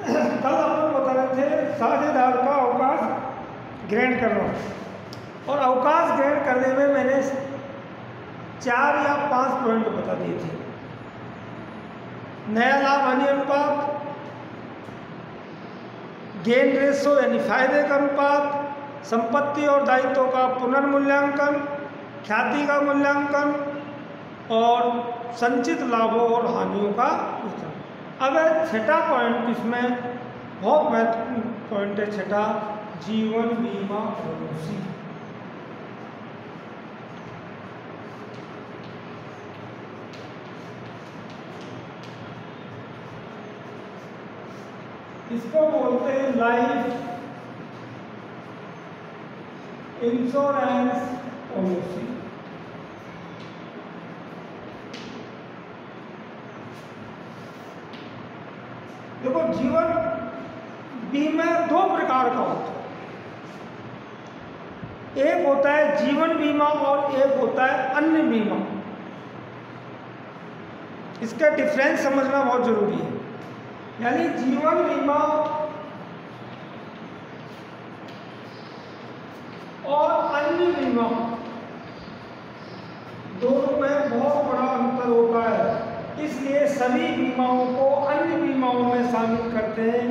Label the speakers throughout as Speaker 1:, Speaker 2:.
Speaker 1: कल आप लोग बता रहे थे साझेदार का अवकाश ग्रहण करना, और अवकाश ग्रहण करने में मैंने 4 या 5 पॉइंट बता दिए थे। नया लाभ हानि अनुपात, गेन रेशो यानी फायदे का अनुपात, संपत्ति और दायित्वों का पुनर्मूल्यांकन, ख्याति का मूल्यांकन और संचित लाभों और हानियों का वितरण। अब छठा पॉइंट, इसमें बहुत महत्वपूर्ण पॉइंट है छठा, जीवन बीमा पॉलिसी। इसको बोलते हैं लाइफ इंश्योरेंस पॉलिसी। देखो, जीवन बीमा 2 प्रकार का होता है। एक होता है जीवन बीमा और एक होता है अन्य बीमा। इसका डिफरेंस समझना बहुत जरूरी है। यानी जीवन बीमा और अन्य बीमा दोनों में बहुत बड़ा अंतर होता है। इसलिए सभी बीमाओं को अन्य बीमाओं में शामिल करते हैं,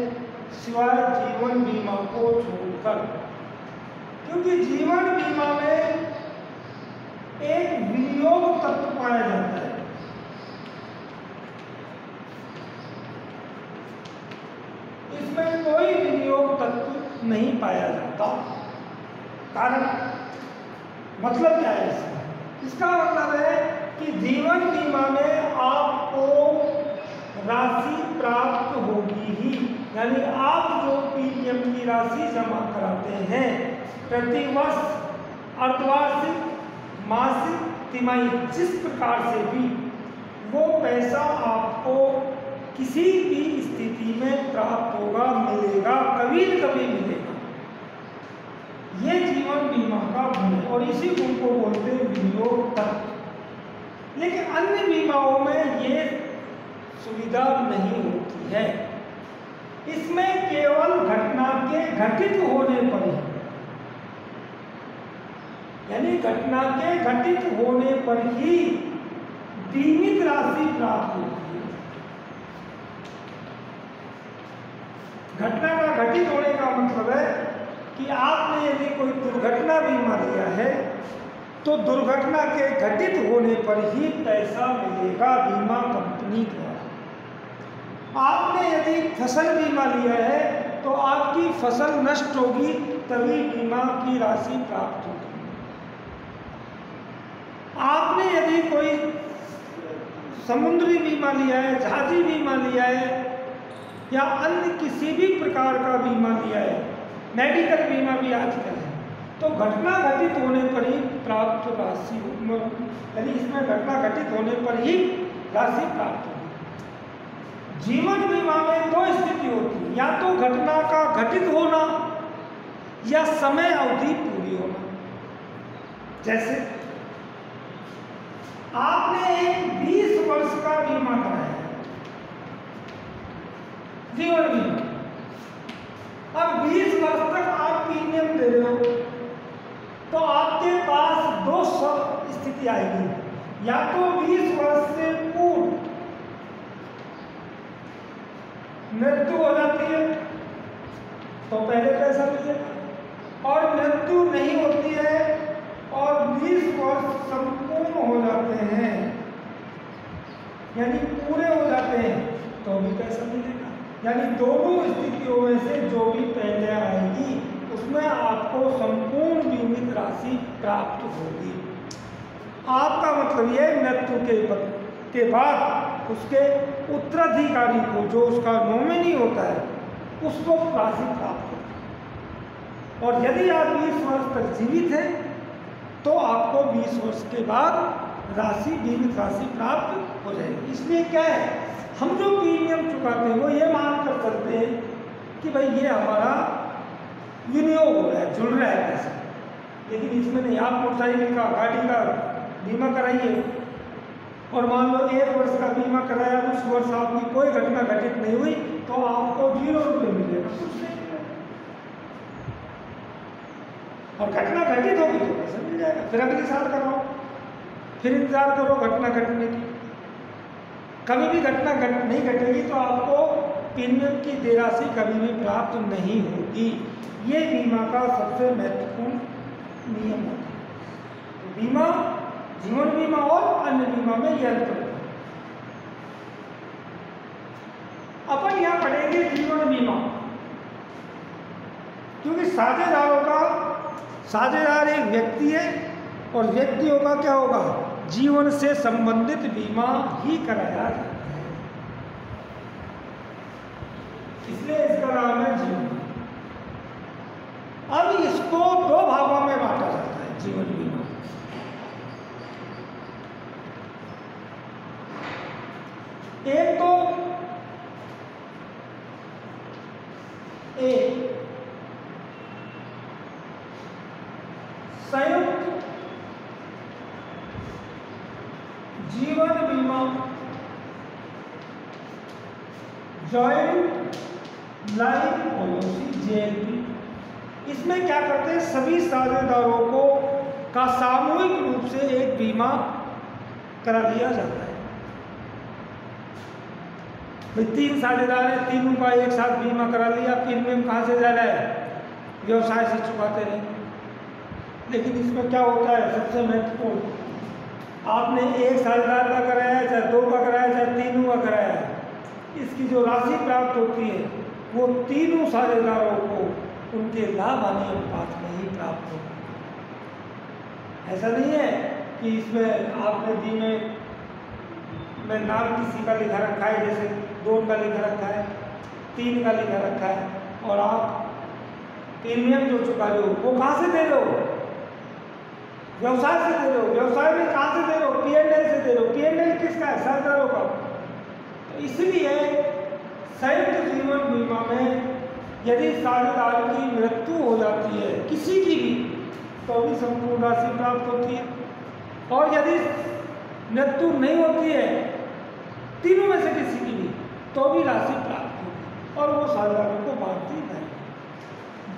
Speaker 1: सिवाय जीवन बीमा को छोड़कर। क्योंकि जीवन बीमा में एक विनियोग तत्व पाया जाता है। इसमें कोई विनियोग तत्व नहीं पाया जाता। कारण मतलब क्या है इसका? इसका मतलब है कि जीवन बीमा में आपको राशि प्राप्त होगी ही। यानी आप जो प्रीमियम की राशि जमा कराते हैं प्रतिवर्ष, अर्धवार्षिक, मासिक, तिमाही, जिस प्रकार से भी, वो पैसा आपको किसी भी स्थिति में प्राप्त होगा, मिलेगा, कभी न कभी मिलेगा। ये जीवन बीमा का गुण है और इसी गुण को बोलते हैं विनियोग तत्व। लेकिन अन्य बीमाओं में ये सुविधा नहीं होती है। इसमें केवल घटना के घटित होने पर ही, यानी घटना के घटित होने पर ही बीमित राशि प्राप्त होती है। घटना का घटित होने का मतलब है कि आपने यदि कोई दुर्घटना बीमा लिया है तो दुर्घटना के घटित होने पर ही पैसा मिलेगा बीमा कंपनी द्वारा। आपने यदि फसल बीमा लिया है तो आपकी फसल नष्ट होगी, तभी बीमा की राशि प्राप्त होगी। आपने यदि कोई समुद्री बीमा लिया है, जहाजी बीमा लिया है या अन्य किसी भी प्रकार का बीमा लिया है, मेडिकल बीमा भी आजकल है, तो घटना घटित होने पर ही प्राप्त राशि, यानी इसमें घटना घटित होने पर ही राशि प्राप्त होगी। जीवन बीमा में 2 स्थिति होती है, या तो घटना का घटित होना या समय अवधि पूरी होना। जैसे आपने एक 20 वर्ष का बीमा कराया है, जीवन बीमा। अब 20 वर्ष तक आप प्रीमियम दे रहे हो, तो आपके पास 2 स्थिति आएगी। या तो 20 वर्ष से पूर्व मृत्यु हो जाती है तो पहले पैसा मिलेगा, और मृत्यु नहीं होती है और 20 वर्ष संपूर्ण हो जाते हैं, यानी पूरे हो जाते हैं, तो भी पैसा मिलेगा। यानी दोनों स्थितियों में से जो भी पहले आएगी उसमें आपको संपूर्ण बीमित राशि प्राप्त होगी। आपका मतलब यह मृत्यु के बाद उसके उत्तराधिकारी को, जो उसका नॉमिनी होता है, उसको राशि प्राप्त होगी। और यदि आप 20 वर्ष तक जीवित हैं तो आपको 20 वर्ष के बाद राशि, बीमित राशि प्राप्त हो जाएगी। इसलिए क्या है, हम जो प्रीमियम चुकाते हैं वो ये मान कर चलते हैं कि भाई ये हमारा विनियोग हो रहा है, जुड़ रहा है पैसा। लेकिन इसमें नहीं, आप मोटरसाइकिल का, गाड़ी का बीमा कराइए और मान लो 1 वर्ष का बीमा कराया, उस वर्ष आपकी कोई घटना घटित नहीं हुई तो आपको 0 रुपये मिलेगा, कुछ नहीं मिलेगा। और घटना घटित होगी तो पैसा मिल जाएगा, फिर अगले साल कराओ, फिर इंतजार करो घटना घटने की। कभी भी घटना नहीं घटेगी तो आपको प्रीमियम की देय राशि कभी भी प्राप्त नहीं होगी। ये बीमा का सबसे महत्वपूर्ण नियम होता है। तो बीमा, जीवन बीमा और अन्य बीमा में यह अंतर है। अपन यहां पढ़ेंगे जीवन बीमा, क्योंकि साझेदार एक व्यक्ति है और व्यक्तियों का क्या होगा, जीवन से संबंधित बीमा ही कराया जाता है, इसलिए इसका नाम है जीवन। अब इसको 2 भागों में बांटा जाता है जीवन बीमा। एक तो संयुक्त जीवन बीमा, जॉइंट लाइफ पॉलिसी, JLP। इसमें क्या करते हैं, सभी साझेदारों को का सामूहिक रूप से एक बीमा करा दिया जाता है। भाई 3 साझेदार हैं, तीनों का एक साथ बीमा करा लिया, प्रीमियम कहाँ से जा रहा है, व्यवसाय से चुकाते रहेंगे। लेकिन इसमें क्या होता है, सबसे महत्वपूर्ण, आपने एक साझेदार का कराया, चाहे 2 का कराया, चाहे तीनों का कराया, इसकी जो राशि प्राप्त होती है वो तीनों साझेदारों को उनके लाभ हानि अनुपात में ही प्राप्त होगा। ऐसा नहीं है कि इसमें आपने बीमे में नाम किसी का लिखा रखा है, जैसे 2 का लिखा रखा है, 3 का लिखा रखा है, और आप प्रीमियम जो चुका रहे हो वो कहाँ से दे रहे हो, व्यवसाय से दे रहे हो। व्यवसाय में कहाँ से दे रहे हो, P&L से दे रहे हो। P&L किसका है, साझेदारों का। तो इसलिए संयुक्त जीवन बीमा में यदि साझेदार की मृत्यु हो जाती है किसी की भी, तो भी संपूर्ण राशि प्राप्त होती है, और यदि मृत्यु नहीं होती है तीनों में से किसी की भी, तो भी राशि प्राप्त होती है और वो साझेदारों को बांटती नहीं।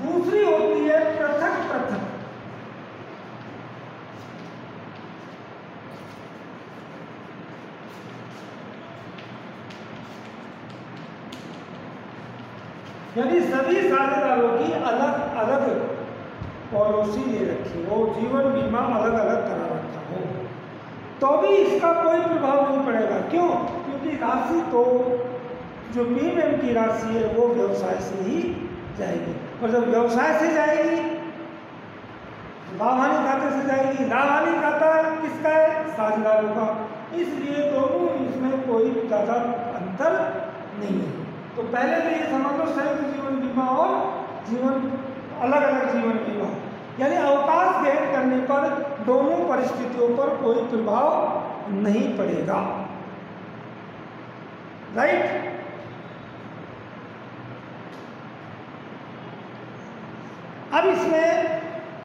Speaker 1: दूसरी होती है पृथक पृथक। यानी सभी साझेदारों की अलग अलग पॉलिसी ले रखी हो, जीवन बीमा अलग अलग करा रखा हो, तो भी इसका कोई प्रभाव नहीं पड़ेगा। क्यों? क्योंकि राशि तो जो प्रीमियम की राशि है वो व्यवसाय से ही जाएगी, और जब व्यवसाय से जाएगी लाभ हानि खाते से जाएगी। लाभ हानि खाता किसका है, साझेदारों का। इसलिए दोनों इसमें कोई ज़्यादा अंतर नहीं है। तो पहले तो ये समझ लो संयुक्त जीवन बीमा और जीवन अलग अलग जीवन बीमा, यानी अवकाश ग्रहण करने पर दोनों परिस्थितियों पर कोई प्रभाव नहीं पड़ेगा। राइट। अब इसमें